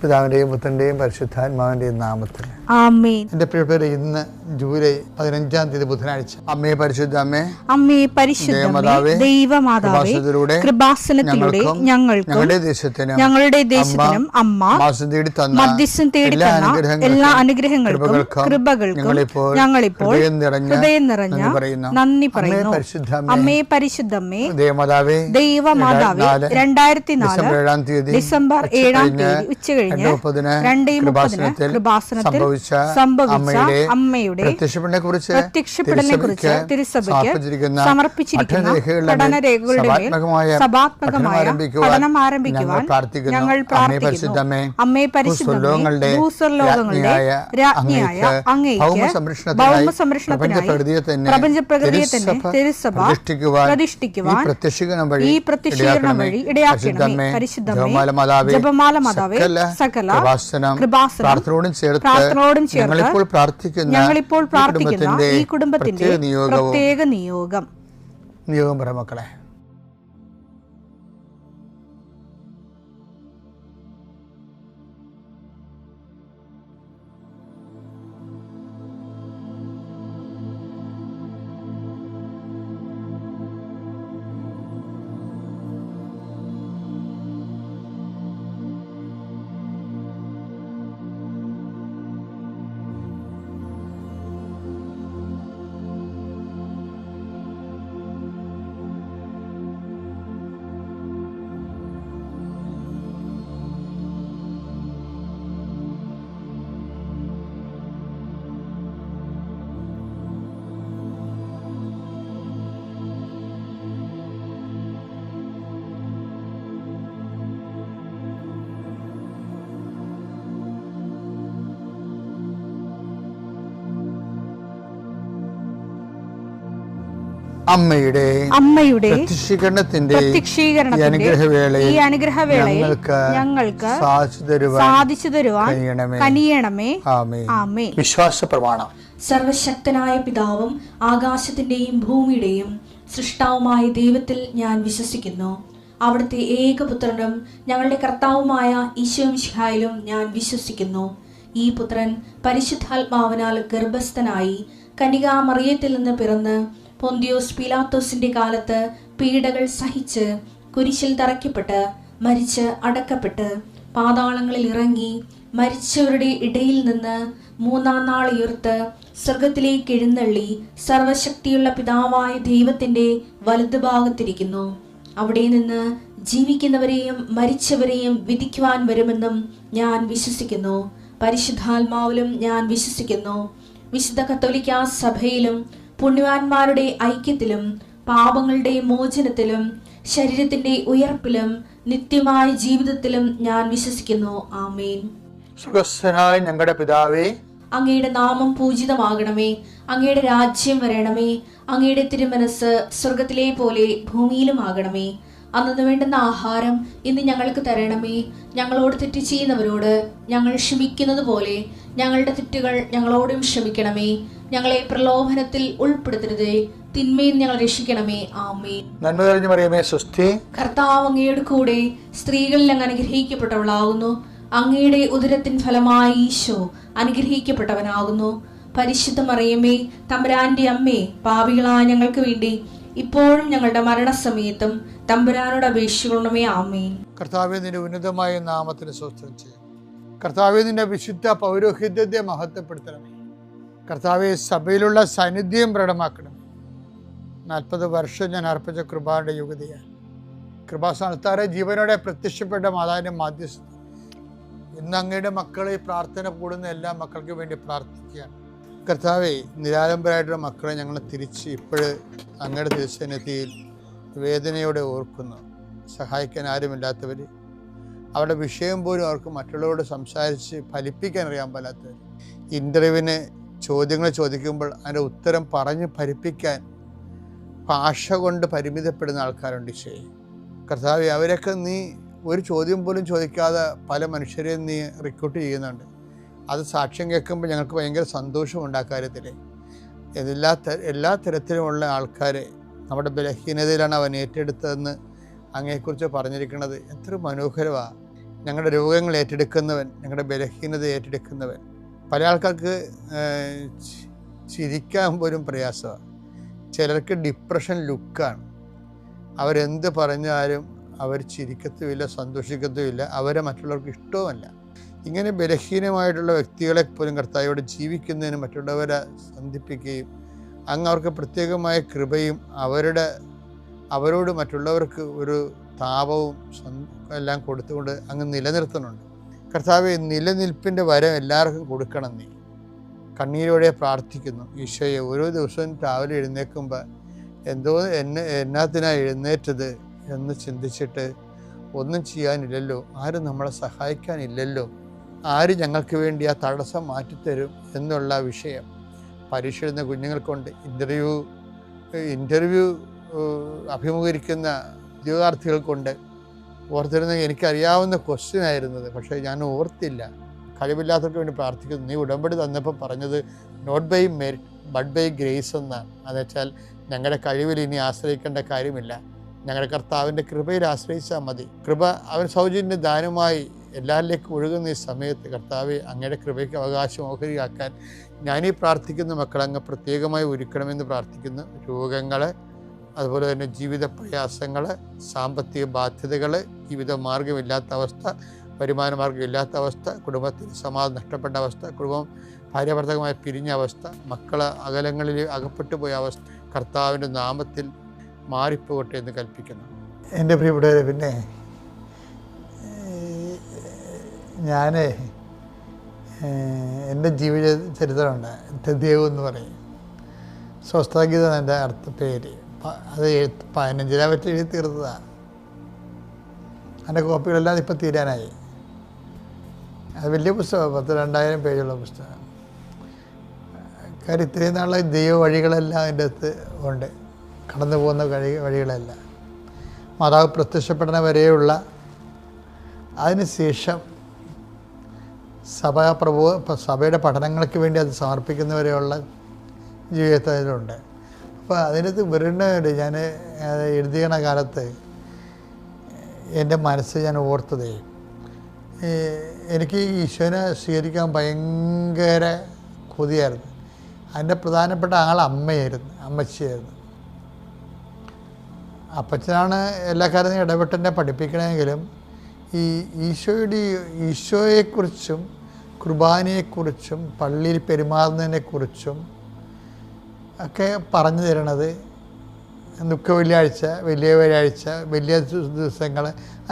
പിതാവിന്റെയും പുത്രന്റെയും പരിശുദ്ധാത്മാവിന്റെയും നാമത്തിൽ ആമേൻ. എന്റെ പ്രിയപ്പെട്ടവരെ, ഇന്ന് ജൂലൈ 15 ബുധനാഴ്ച. അമ്മേ പരിശുദ്ധ അമ്മേ, അമ്മേ പരിശുദ്ധമേ, ദൈവമാതാവേ, കൃപാസനത്തിലൂടെ ഞങ്ങളുടെ ദേശത്തിനും അമ്മ മധ്യസ്ഥം തേടി തന്ന എല്ലാ അനുഗ്രഹങ്ങൾക്കും കൃപകൾക്കും ഞങ്ങളിപ്പോൾ ഹൃദയം നിറഞ്ഞ നന്ദി പറയുന്നു. അമ്മേ പരിശുദ്ധമേ, ദൈവമാതാവേ, 2004 ഡിസംബർ 7 ഉച്ചകഴിഞ്ഞ് 2:30 കൃപാസനത്തിൽ സംഭവിച്ച അമ്മയുടെ പ്രത്യക്ഷപ്പെടലിനെക്കുറിച്ച് തിരുസഭയ്ക്ക് സമർപ്പിച്ചിരിക്കുന്ന പഠനരേഖകളുടെ മേൽ സഭാത്മകമായ പഠനം ആരംഭിക്കുവാൻ ഞങ്ങൾ പ്രാർത്ഥിക്കുന്നു. അമ്മേ പരിശുദ്ധമേ, ഭൂസ്വർലോകങ്ങളുടെ രാജ്ഞിയായ അങ്ങേയ്ക്ക് ഭൗമസംരക്ഷണത്തിനായി പ്രപഞ്ചപ്രകൃതിയെ തന്നെ തിരുസഭ പ്രതിഷ്ഠിക്കുവാൻ ഈ പ്രത്യക്ഷീകരണം വഴി ഇടയാക്കണമേ. പരിശുദ്ധമേ, ജപമാല മാതാവേ, സകല കൃപാസനം പ്രാർത്ഥനയോടും ചേർത്ത് ഞങ്ങളിപ്പോൾ പ്രാർത്ഥിക്കുന്ന ഈ കുടുംബത്തിന്റെ പ്രത്യേക നിയോഗം പറ മക്കളെ. അമ്മയുടെ പ്രത്യക്ഷീകരണത്തിന്റെ ഈ അനുഗ്രഹവേളയിൽ ഞങ്ങൾക്ക് സാധിച്ചു തരുവാൻ കനിയണമേ. ആമേൻ. വിശ്വാസ പ്രമാണം. സർവശക്തനായ പിതാവും ആകാശത്തിന്റെയും ഭൂമിയുടെയും സൃഷ്ടാവുമായ ദൈവത്തിൽ ഞാൻ വിശ്വസിക്കുന്നു. അവിടുത്തെ ഏകപുത്രനും ഞങ്ങളുടെ കർത്താവുമായ ഈശോമിശിഹായിലും ഞാൻ വിശ്വസിക്കുന്നു. ഈ പുത്രൻ പരിശുദ്ധാത്മാവിനാൽ ഗർഭസ്ഥനായി കന്യകാമറിയത്തിൽ നിന്ന് പിറന്ന് പൊന്തിയോസ് പീലാത്തോസിന്റെ കാലത്ത് പീഡകൾ സഹിച്ച് കുരിശിൽ തറയ്ക്കപ്പെട്ട് മരിച്ച് അടക്കപ്പെട്ട് പാതാളങ്ങളിൽ ഇറങ്ങി മരിച്ചവരുടെ ഇടയിൽ നിന്ന് 3-ാം നാൾ ഉയർത്ത് സ്വർഗത്തിലേക്ക് എഴുന്നള്ളി സർവശക്തിയുള്ള പിതാവായ ദൈവത്തിന്റെ വലതുഭാഗത്തിരിക്കുന്നു. അവിടെ നിന്ന് ജീവിക്കുന്നവരെയും മരിച്ചവരെയും വിധിക്കുവാൻ വരുമെന്നും ഞാൻ വിശ്വസിക്കുന്നു. പരിശുദ്ധാത്മാവിലും ഞാൻ വിശ്വസിക്കുന്നു. വിശുദ്ധ കത്തോലിക്കാ സഭയിലും പുണ്യവാന്മാരുടെ ഐക്യത്തിലും പാപങ്ങളുടെ മോചനത്തിലും ശരീരത്തിന്റെ ഉയർപ്പിലും നിത്യമായ ജീവിതത്തിലും ഞാൻ വിശ്വസിക്കുന്നു. ആമേൻ. സുഖസ്ഥനായ ഞങ്ങളുടെ പിതാവേ, അങ്ങയുടെ നാമം പൂജിതമാകണമേ. അങ്ങയുടെ രാജ്യം വരണമേ. അങ്ങയുടെ തിരുമനസ് സ്വർഗത്തിലെ പോലെ ഭൂമിയിലും ആകണമേ. അന്നു വേണ്ടുന്ന ആഹാരം ഇന്ന് ഞങ്ങൾക്ക് തരണമേ. ഞങ്ങളോട് തെറ്റ് ചെയ്യുന്നവരോട് ഞങ്ങൾ ക്ഷമിക്കുന്നത് പോലെ ഞങ്ങളുടെ തെറ്റുകൾ ഞങ്ങളോടും ക്ഷമിക്കണമേ. ഞങ്ങളെ പ്രലോഭനത്തിൽ ഉൾപ്പെടുത്തരുതേ, തിന്മയിൽ ഞങ്ങൾ രക്ഷിക്കണമേ. ആമേൻ. നന്മ നിറഞ്ഞ മറിയമേ, സ്വസ്തി. കർത്താവ് അങ്ങയുടെ കൂടെ സ്ത്രീകളിൽ അങ്ങ് അനുഗ്രഹിക്കപ്പെട്ടവളാകുന്നു. അങ്ങയുടെ ഉദരത്തിൻ ഫലമായി ഈശോ അനുഗ്രഹിക്കപ്പെട്ടവനാകുന്നു. പരിശുദ്ധ മറിയമേ, തമ്പുരാന്റെ അമ്മേ, പാപികളായ ഞങ്ങൾക്ക് വേണ്ടി ഇപ്പോഴും ഞങ്ങളുടെ മരണസമയത്തും തമ്പുരാനോട് അപേക്ഷിക്കണമേ. ആമേൻ. കർത്താവേ, നിന്റെ ഉന്നതമായ നാമത്തിന് സ്തോത്രം ചെയ്യും. കർത്താവേ, നിന്റെ വിശുദ്ധ പൗരോഹിത്യത്തെ മഹത്വപ്പെടുത്തണമേ. കർത്താവെ, സഭയിലുള്ള സാന്നിധ്യം പ്രകടമാക്കണം. 40 വർഷം ഞാൻ അർപ്പിച്ച കൃപാന്റെ യുഗതിയാണ്. കൃപാസ്ഥാനത്താറെ ജീവനോടെ പ്രത്യക്ഷപ്പെട്ട മാതാവിന്റെ മാധ്യസ്ഥ ഇന്ന് അങ്ങയുടെ മക്കളെ പ്രാർത്ഥന കൂടുന്ന എല്ലാ മക്കൾക്ക് വേണ്ടി പ്രാർത്ഥിക്കുകയാണ്. കർത്താവെ, നിരാലംബരായിട്ടുള്ള മക്കളെ ഞങ്ങൾ തിരിച്ച് ഇപ്പോഴ് അങ്ങയുടെ തിരുസന്നിധിയിൽ വേദനയോടെ ഓർക്കുന്നു. സഹായിക്കാൻ ആരുമില്ലാത്തവർ, അവരുടെ വിഷയം പോലും അവർക്ക് മറ്റുള്ളവരോട് സംസാരിച്ച് ഫലിപ്പിക്കാൻ അറിയാൻ പാലാത്തവർ, ഇൻ്റർവ്യൂവിന് ചോദ്യങ്ങൾ ചോദിക്കുമ്പോൾ അതിൻ്റെ ഉത്തരം പറഞ്ഞ് ഫലിപ്പിക്കാൻ ഭാഷ കൊണ്ട് പരിമിതപ്പെടുന്ന ആൾക്കാരുണ്ട്. ഈശോയെ, കർത്താവെ, അവരൊക്കെ നീ ഒരു ചോദ്യം പോലും ചോദിക്കാതെ പല മനുഷ്യരെയും നീ റിക്രൂട്ട് ചെയ്യുന്നുണ്ട്. അത് സാക്ഷ്യം കേൾക്കുമ്പോൾ ഞങ്ങൾക്ക് ഭയങ്കര സന്തോഷമുണ്ട്. ആ കാര്യത്തിൽ എല്ലാ തരത്തിലുമുള്ള ആൾക്കാരെ നമ്മുടെ ബലഹീനതയിലാണ് അവൻ ഏറ്റെടുത്തതെന്ന് അങ്ങയെക്കുറിച്ച് പറഞ്ഞിരിക്കുന്നത്. എത്ര മനോഹരമാണ്. ഞങ്ങളുടെ രോഗങ്ങൾ ഏറ്റെടുക്കുന്നവൻ, ഞങ്ങളുടെ ബലഹീനത ഏറ്റെടുക്കുന്നവൻ. പല ആൾക്കാർക്ക് ചിരിക്കാൻ പോലും പ്രയാസമാണ്. ചിലർക്ക് ഡിപ്രഷൻ ലുക്കാണ്. അവരെന്ത് പറഞ്ഞാലും അവർ ചിരിക്കത്തുമില്ല, സന്തോഷിക്കത്തുമില്ല, അവരെ മറ്റുള്ളവർക്ക് ഇഷ്ടവുമല്ല. ഇങ്ങനെ ബലഹീനമായിട്ടുള്ള വ്യക്തികളെ പോലും കർത്താവോട് ജീവിക്കുന്നതിന് മറ്റുള്ളവരെ സന്ധിപ്പിക്കുകയും അങ്ങ് അവർക്ക് പ്രത്യേകമായ കൃപയും അവരോട് മറ്റുള്ളവർക്ക് ഒരു താപവും എല്ലാം കൊടുത്തുകൊണ്ട് അങ്ങ് നിലനിർത്തുന്നുണ്ട്. കർത്താവെ, നിലനിൽപ്പിൻ്റെ വരം എല്ലാവർക്കും കൊടുക്കണം. നീ കണ്ണീരോടെ പ്രാർത്ഥിക്കുന്നു. ഈശോയെ, ഓരോ ദിവസവും രാവിലെ എഴുന്നേൽക്കുമ്പോൾ എന്നാത്തിനാണ് എഴുന്നേറ്റത് എന്ന് ചിന്തിച്ചിട്ട് ഒന്നും ചെയ്യാനില്ലല്ലോ, ആരും നമ്മളെ സഹായിക്കാനില്ലല്ലോ, ആര് ഞങ്ങൾക്ക് വേണ്ടി ആ തടസ്സം മാറ്റിത്തരും എന്നുള്ള വിഷയം പരീക്ഷ എഴുതുന്ന കുഞ്ഞുങ്ങൾക്കുണ്ട്. ഇൻ്റർവ്യൂ അഭിമുഖീകരിക്കുന്ന ഉദ്യോഗാർത്ഥികൾക്കുണ്ട്. ഓർത്തിരുന്നെങ്കിൽ എനിക്കറിയാവുന്ന ക്വസ്റ്റ്യൻ ആയിരുന്നത്, പക്ഷേ ഞാൻ ഓർത്തില്ല. കഴിവില്ലാത്തവർക്ക് വേണ്ടി പ്രാർത്ഥിക്കുന്നു. നീ ഉടമ്പടി തന്നപ്പോൾ പറഞ്ഞത് not by merit but by grace എന്നാണ്. എന്നുവെച്ചാൽ ഞങ്ങളുടെ കഴിവിൽ ഇനി ആശ്രയിക്കേണ്ട കാര്യമില്ല, ഞങ്ങളുടെ കർത്താവിൻ്റെ കൃപയിൽ ആശ്രയിച്ചാൽ മതി. കൃപ അവൻ സൗജന്യ ദാനമായി എല്ലാവരിലേക്കും ഒഴുകുന്ന ഈ സമയത്ത് കർത്താവെ, അങ്ങയുടെ കൃപയ്ക്ക് അവകാശം ഓഹരിയാക്കാൻ ഞാനീ പ്രാർത്ഥിക്കുന്ന മക്കളങ്ങ് പ്രത്യേകമായി ഒരുക്കണമെന്ന് പ്രാർത്ഥിക്കുന്നു. രോഗങ്ങൾ, അതുപോലെ തന്നെ ജീവിത പ്രയാസങ്ങൾ, സാമ്പത്തിക ബാധ്യതകൾ, ജീവിത മാർഗമില്ലാത്ത അവസ്ഥ, വരുമാന മാർഗമില്ലാത്ത അവസ്ഥ, കുടുംബത്തിൽ സമാധാനം നഷ്ടപ്പെട്ട അവസ്ഥ, കുടുംബം ഭാര്യാഭർത്തകമായി പിരിഞ്ഞ അവസ്ഥ, മക്കൾ അകലങ്ങളിൽ അകപ്പെട്ടു പോയ അവസ്ഥ കർത്താവിൻ്റെ നാമത്തിൽ മാറിപ്പോകട്ടെ എന്ന് കൽപ്പിക്കുന്നു. എൻ്റെ പ്രിയപ്പെട്ടവരെ, പിന്നെ ഞാൻ എൻ്റെ ജീവിത ചരിത്രമുണ്ട്. തെദേവ് എന്ന് പറയും. സ്വസ്ഥഗീതം എൻ്റെ പേര്. അത് 15 പറ്റി എഴുതി തീർത്തതാണ്. അതിൻ്റെ കോപ്പികളെല്ലാം ഇപ്പം തീരാനായി. അത് വലിയ പുസ്തകമാണ്, 2000 പേജുള്ള പുസ്തകം. കാര്യം ഇത്രയും നാളെ ദൈവ വഴികളെല്ലാം അതിൻ്റെ അകത്ത് ഉണ്ട്, കടന്നു പോകുന്ന വഴികളെല്ലാം. മാതാവ് പ്രത്യക്ഷപ്പെടുന്ന വരെയുള്ള, അതിനുശേഷം സഭയുടെ പഠനങ്ങൾക്ക് വേണ്ടി അത് സമർപ്പിക്കുന്നവരെയുള്ള ജീവിതത്തിലുണ്ട്. അപ്പോൾ അതിനകത്ത് വരുന്നവര് ഞാൻ എഴുതിയണ കാലത്ത് എൻ്റെ മനസ്സ് ഞാൻ ഓർത്തതേ, എനിക്ക് ഈശോനെ സ്വീകരിക്കാൻ ഭയങ്കര കൊതിയായിരുന്നു. അതിൻ്റെ പ്രധാനപ്പെട്ട ആൾ അമ്മച്ചിയായിരുന്നു. അപ്പച്ചനാണ് എല്ലാ കാര്യത്തിനും ഇടപെട്ടെന്നെ പഠിപ്പിക്കണമെങ്കിലും ഈ ഈശോയെക്കുറിച്ചും കുർബാനയെക്കുറിച്ചും പള്ളിയിൽ പെരുമാറുന്നതിനെക്കുറിച്ചും ഒക്കെ പറഞ്ഞു തരണത് ദുഃഖ വെള്ളിയാഴ്ച, വലിയ വെള്ളിയാഴ്ച, വലിയ ദിവസങ്ങൾ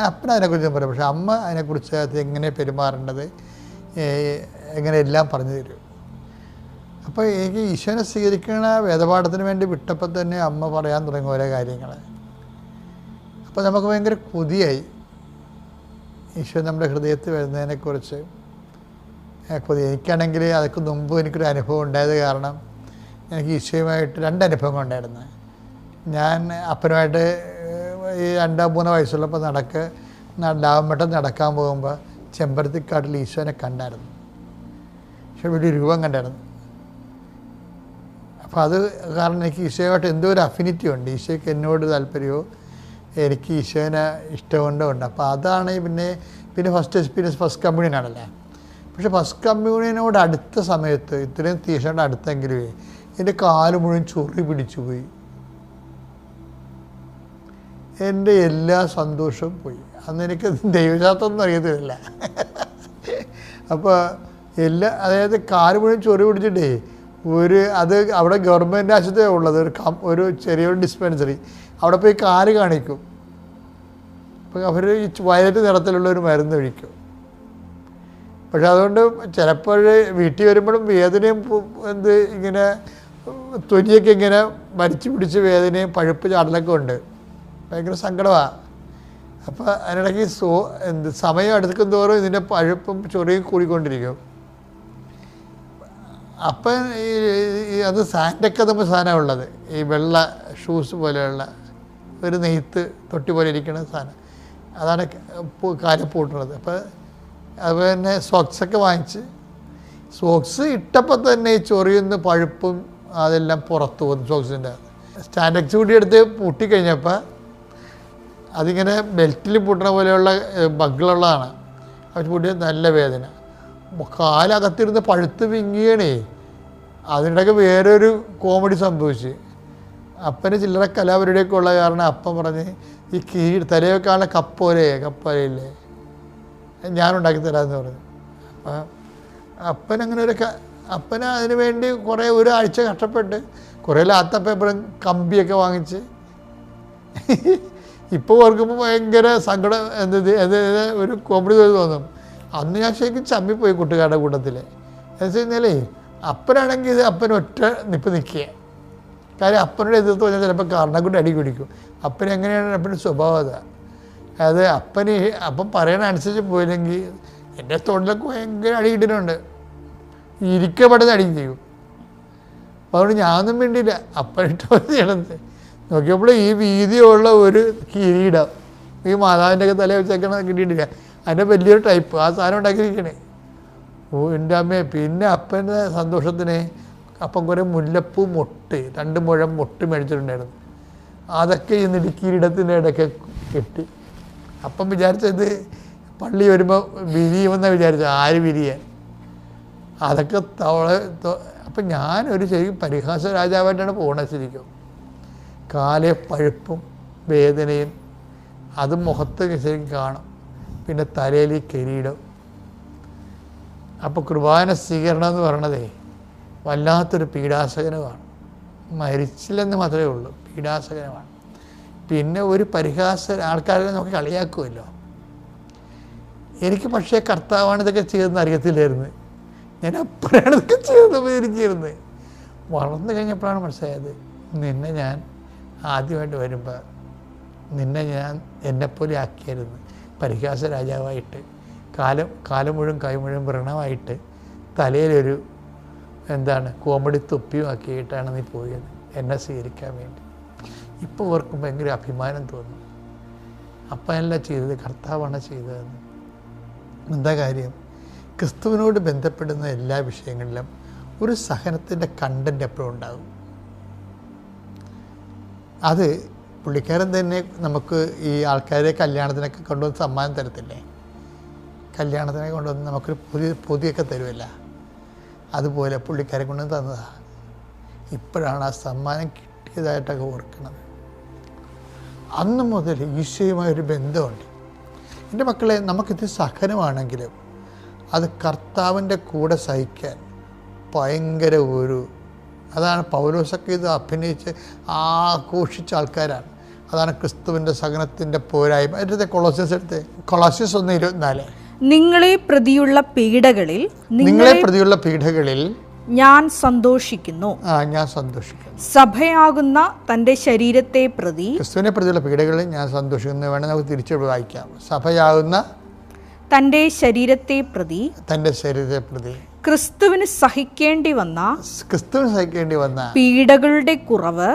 അപ്പൻ അതിനെക്കുറിച്ചും പറയും. പക്ഷെ അമ്മ അതിനെക്കുറിച്ച് എങ്ങനെ പെരുമാറേണ്ടത്, എങ്ങനെ എല്ലാം പറഞ്ഞു തരും. അപ്പോൾ എനിക്ക് ഈശോനെ സ്വീകരിക്കുന്ന വേദപാഠത്തിന് വേണ്ടി വിട്ടപ്പോൾ തന്നെ അമ്മ പറയാൻ തുടങ്ങി ഓരോ കാര്യങ്ങൾ. അപ്പോൾ നമുക്ക് ഭയങ്കര കൊതിയായി ഈശോ നമ്മുടെ ഹൃദയത്തിൽ വരുന്നതിനെക്കുറിച്ച് കൊതി. എനിക്കാണെങ്കിൽ അതൊക്കെ മുമ്പ് എനിക്കൊരു അനുഭവം ഉണ്ടായത് കാരണം എനിക്ക് ഈശോയുമായിട്ട് 2 അനുഭവങ്ങൾ ഉണ്ടായിരുന്നു. ഞാൻ അപ്പനുമായിട്ട് ഈ 2-3 വയസ്സുള്ളപ്പോൾ ലാവമ്പട്ടം നടക്കാൻ പോകുമ്പോൾ ചെമ്പരത്തിക്കാട്ടിൽ ഈശോനെ കണ്ടായിരുന്നു. പക്ഷെ വലിയ രൂപം കണ്ടായിരുന്നു. അപ്പോൾ അത് കാരണം എനിക്ക് ഈശോയുമായിട്ട് എന്തോ ഒരു അഫിനിറ്റി ഉണ്ട്. ഈശോയ്ക്ക് എന്നോട് താല്പര്യമോ എനിക്ക് ഈശോനെ ഇഷ്ടമുണ്ടോ ഉണ്ട്. അപ്പോൾ അതാണ് പിന്നെ ഫസ്റ്റ് എക്സ്പീരിയൻസ് ഫസ്റ്റ് കമ്മ്യൂണിയനാണല്ലേ. പക്ഷെ ഫസ്റ്റ് കമ്മ്യൂണിയനോട് അടുത്ത സമയത്ത് ഇത്രയും തീക്ഷണ അടുത്തെങ്കിലും എൻ്റെ കാല് മുഴുവൻ ചൊറി പിടിച്ചു പോയി. എൻ്റെ എല്ലാ സന്തോഷവും പോയി. അന്ന് എനിക്ക് ദൈവശാസ്ത്രം ഒന്നും അറിയത്തില്ല. അപ്പോൾ അതായത് കാല് മുഴുവൻ ചൊറി പിടിച്ചിട്ടേ അത് അവിടെ ഗവൺമെൻറ് ആശുപത്രിയാണ് ഉള്ളത്, ഒരു ചെറിയൊരു ഡിസ്പെൻസറി. അവിടെ പോയി കാല് കാണിക്കും. അപ്പോൾ അവർ ഈ വയലറ്റ് നിറത്തിലുള്ള ഒരു മരുന്ന് ഒഴിക്കും. പക്ഷെ അതുകൊണ്ട് ചിലപ്പോൾ വീട്ടിൽ വരുമ്പോഴും വേദനയും ഇങ്ങനെ തൊലിയൊക്കെ ഇങ്ങനെ മരിച്ചു പിടിച്ച് വേദനയും പഴുപ്പ് ചാടലൊക്കെ ഉണ്ട്. ഭയങ്കര സങ്കടമാണ്. അപ്പോൾ അതിനിടയ്ക്ക് സമയം അടുക്കും തോറും ഇതിൻ്റെ പഴുപ്പും ചൊറിയും കൂടിക്കൊണ്ടിരിക്കും. അപ്പം അത് സാൻഡൊക്കെ നമ്മൾ സാധനമാണ് ഉള്ളത്, ഈ വെള്ള ഷൂസ് പോലെയുള്ള ഒരു നെയ്ത്ത് തൊട്ടി പോലെ ഇരിക്കുന്ന സാധനം, അതാണ് കാലം പൂട്ടുന്നത്. അപ്പോൾ അതുപോലെ തന്നെ സോക്സൊക്കെ വാങ്ങിച്ച് സോക്സ് ഇട്ടപ്പോൾ തന്നെ ഈ ചൊറിയുന്ന പഴുപ്പും അതെല്ലാം പുറത്തു പോകുന്നു. സോക്സിൻ്റെ സ്റ്റാൻഡക്സ് കൂടി എടുത്ത് പൂട്ടിക്കഴിഞ്ഞപ്പോൾ അതിങ്ങനെ ബെൽറ്റിൽ പൂട്ടണ പോലെയുള്ള ബഗ്ഗുള്ളതാണ്. പൊട്ടിയ നല്ല വേദന, കാലകത്തിരുന്ന് പഴുത്ത് വിങ്ങിയണേ. അതിനിടയ്ക്ക് വേറൊരു കോമഡി സംഭവിച്ച്, അപ്പന് ചില്ലറ കലാപരിപാടിയൊക്കെ ഉള്ള കാരണം അപ്പൻ പറഞ്ഞ് ഈ തലയൊക്കെയുള്ള കപ്പലയില്ലേ ഞാനുണ്ടാക്കി തരാമെന്ന് പറഞ്ഞു. അപ്പം അപ്പനങ്ങനെ അപ്പന് അതിന് വേണ്ടി കുറേ ഒരാഴ്ച കഷ്ടപ്പെട്ട് കുറേ ലാത്ത പേപ്പറും കമ്പിയൊക്കെ വാങ്ങിച്ച് ഇപ്പോൾ ഓർക്കുമ്പോൾ ഭയങ്കര സങ്കടം, ഒരു കോമഡി തോന്നും. അന്ന് ഞാൻ ശരിക്കും ചമ്മിപ്പോയി കൂട്ടുകാരുടെ കൂട്ടത്തിൽ. എന്ന് വെച്ച് കഴിഞ്ഞാലേ അപ്പനാണെങ്കിൽ ഇത് അപ്പൻ ഒറ്റ നിൽക്കുക. കാര്യം അപ്പനോട് എതിർത്ത് പറഞ്ഞാൽ ചിലപ്പോൾ കാരണം കൊണ്ട് അടി കുടിക്കും. അപ്പൻ എങ്ങനെയാണ് അപ്പൻ്റെ സ്വഭാവം അതായത് അപ്പം പറയണ അനുസരിച്ച് പോയില്ലെങ്കിൽ എൻ്റെ തൊണ്ടിലൊക്കെ ഭയങ്കര അടി കിട്ടിയിട്ടുണ്ട്. ഇരിക്കപ്പെടുന്ന അടി ചെയ്യും. അപ്പോൾ അതുകൊണ്ട് ഞാനൊന്നും വേണ്ടിയില്ല, അപ്പനിട്ട് ചെയ്യണത്. നോക്കിയപ്പോൾ ഈ വീതിയുള്ള ഒരു കിരീടം ഈ മാതാവിൻ്റെ ഒക്കെ തല വെച്ചേക്കണ കിട്ടിയിട്ടില്ല. അതിൻ്റെ വലിയൊരു ടൈപ്പ് ആ സാധനം ഉണ്ടാക്കിയിരിക്കണേ. എൻ്റെ അമ്മയെ. പിന്നെ അപ്പൻ്റെ സന്തോഷത്തിന് അപ്പം കുറേ മുല്ലപ്പൂ മൊട്ട് 2 മുഴം മൊട്ട് മേടിച്ചിട്ടുണ്ടായിരുന്നു. അതൊക്കെ ഈ കിരീടത്തിൻ്റെ ഇടയ്ക്ക് കെട്ടി. അപ്പം വിചാരിച്ചത് പള്ളി വരുമ്പോൾ വിരിയുമെന്നാണ് വിചാരിച്ചത്. ആര് വിരിയാൻ? അതൊക്കെ അപ്പം ഞാനൊരു ശരിക്കും പരിഹാസ രാജാവായിട്ടാണ് പോകണത്. ശരിക്കും കാലേ പഴുപ്പും വേദനയും അത് മുഖത്ത് ശരിക്കും കാണും. പിന്നെ തലയിൽ ഈ കിരീടം. അപ്പോൾ കുർബാന സ്വീകരണം എന്ന് പറയണതേ വല്ലാത്തൊരു പീഡാസകനമാണ്. മരിച്ചില്ലെന്ന് മാത്രമേ ഉള്ളൂ, പീഡാസകനമാണ്. പിന്നെ ഒരു ആൾക്കാരെ നമുക്ക് കളിയാക്കുമല്ലോ. എനിക്ക് പക്ഷേ കർത്താവാണ് ഇതൊക്കെ ചെയ്തതെന്ന് അറിയത്തില്ലായിരുന്നു. ഞാൻ അപ്പോഴാണ് ഇതൊക്കെ ചെയ്തത് ഇരിക്കുന്നത്. വളർന്നു കഴിഞ്ഞപ്പോഴാണ് മനസ്സിലായത്, നിന്നെ ഞാൻ ആദ്യമായിട്ട് വരുമ്പോൾ നിന്നെ ഞാൻ എന്നെപ്പോലെ ആക്കിയായിരുന്നു. പരിഹാസ രാജാവായിട്ട് കാലം മുഴുവൻ കൈ മുഴുവൻ വ്രണമായിട്ട് തലയിലൊരു കോമഡി തൊപ്പിയും ആക്കിയിട്ടാണ് നീ പോയത് എന്നെ സ്വീകരിക്കാൻ വേണ്ടി. ഇപ്പോൾ ഓർക്കും ഭയങ്കര അഭിമാനം തോന്നും. അപ്പനല്ല ചെയ്തത്, കർത്താവാണ് ചെയ്തതെന്ന്. എന്താ കാര്യം? ക്രിസ്തുവിനോട് ബന്ധപ്പെടുന്ന എല്ലാ വിഷയങ്ങളിലും ഒരു സഹനത്തിൻ്റെ കണ്ടൻ്റ് എപ്പോഴും ഉണ്ടാകും. അത് പുള്ളിക്കാരൻ തന്നെ നമുക്ക് ഈ ആൾക്കാരെ കല്യാണത്തിനൊക്കെ കൊണ്ടുവന്ന് സമ്മാനം തരത്തില്ലേ? കല്യാണത്തിനൊക്കെ കൊണ്ടുവന്ന് നമുക്കൊരു പൊതിയൊക്കെ തരുമല്ല, അതുപോലെ പുള്ളിക്കാരെ കൊണ്ടുവന്ന് തന്നതാണ്. ഇപ്പോഴാണ് ആ സമ്മാനം കിട്ടിയതായിട്ടൊക്കെ ഓർക്കുന്നത്. അന്ന് മുതൽ ഈശോയുമായൊരു ബന്ധമുണ്ട്. എൻ്റെ മക്കളെ, നമുക്കിത് സഹനമാണെങ്കിലും അത് കർത്താവിൻ്റെ കൂടെ സഹിക്കാൻ ഭയങ്കര അതാണ് പൗലോസൊക്കെ ഇത് അഭിനയിച്ച് ആഘോഷിച്ച ആൾക്കാരാണ്. അതാണ് ക്രിസ്തുവിൻ്റെ സഹനത്തിൻ്റെ പോരായ്മ. അതിൻ്റെ കൊളോസ്യസ് 1:24 നിങ്ങളെ പ്രതിയുള്ള പീഡകളിൽ ഞാൻ സന്തോഷിക്കുന്നു. ഞാൻ സന്തോഷിക്കുന്നു. സഭയാകുന്ന തൻ്റെ ശരീരത്തെ പ്രതി, ക്രിസ്തുവിനെ പ്രതിയുള്ള പീഡകളിൽ ഞാൻ സന്തോഷിക്കുന്നു. വേണമെങ്കിൽ നമുക്ക് തിരിച്ചു വായിക്കാം. സഭയാകുന്ന തൻ്റെ ശരീരത്തെ പ്രതി ക്രിസ്തുവിന് സഹിക്കേണ്ടി വന്ന പീഡകളുടെ കുറവ്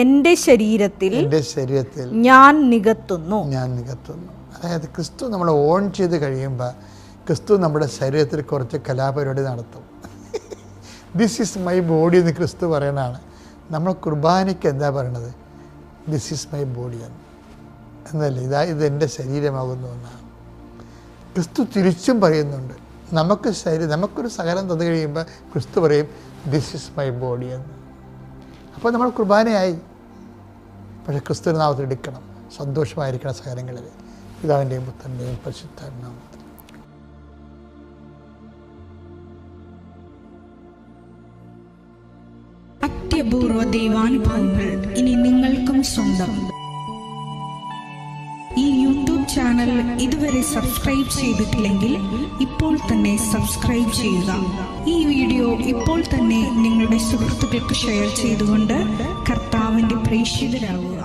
എൻ്റെ ശരീരത്തിൽ ഞാൻ നികത്തുന്നു. അതായത് ക്രിസ്തു നമ്മളെ ഓൺ ചെയ്ത് കഴിയുമ്പോൾ ക്രിസ്തു നമ്മുടെ ശരീരത്തിൽ കുറച്ച് കലാപരിപാടി നടത്തും. ദിസ് ഈസ് മൈ ബോഡി എന്ന് ക്രിസ്തു പറയുന്നതാണ്. നമ്മൾ കുർബാനയ്ക്ക് എന്താ പറയണത്? ദിസ് ഈസ് മൈ ബോഡി എന്നല്ലേ, ഇത് എൻ്റെ ശരീരമാകുന്നു എന്നാണ്. ക്രിസ്തു തിരിച്ചും പറയുന്നുണ്ട്. നമുക്കൊരു സകലം തന്നു കഴിയുമ്പോൾ ക്രിസ്തു പറയും ദിസ് ഈസ് മൈ ബോഡി എന്ന്. അപ്പോൾ നമ്മൾ കുർബാനയായി. പക്ഷേ ക്രിസ്തുവിൻ്റെ നാമത്തിൽ എടുക്കണം, സന്തോഷമായിരിക്കണം സകലങ്ങളിൽ. പിതാവിൻ്റെയും പുത്രൻ്റെയും പരിശുദ്ധാത്മാവിൻ്റെയും നാമത്തിൽ. അത്യപൂർവ ദൈവാനുഭവങ്ങൾ ഇനി നിങ്ങൾക്കും സ്വന്തം. ഈ യൂട്യൂബ് ചാനൽ ഇതുവരെ സബ്സ്ക്രൈബ് ചെയ്തിട്ടില്ലെങ്കിൽ ഇപ്പോൾ തന്നെ സബ്സ്ക്രൈബ് ചെയ്യുക. ഈ വീഡിയോ ഇപ്പോൾ തന്നെ നിങ്ങളുടെ സുഹൃത്തുക്കൾക്ക് ഷെയർ ചെയ്തുകൊണ്ട് കർത്താവിൻ്റെ പ്രേക്ഷിതരാകുക.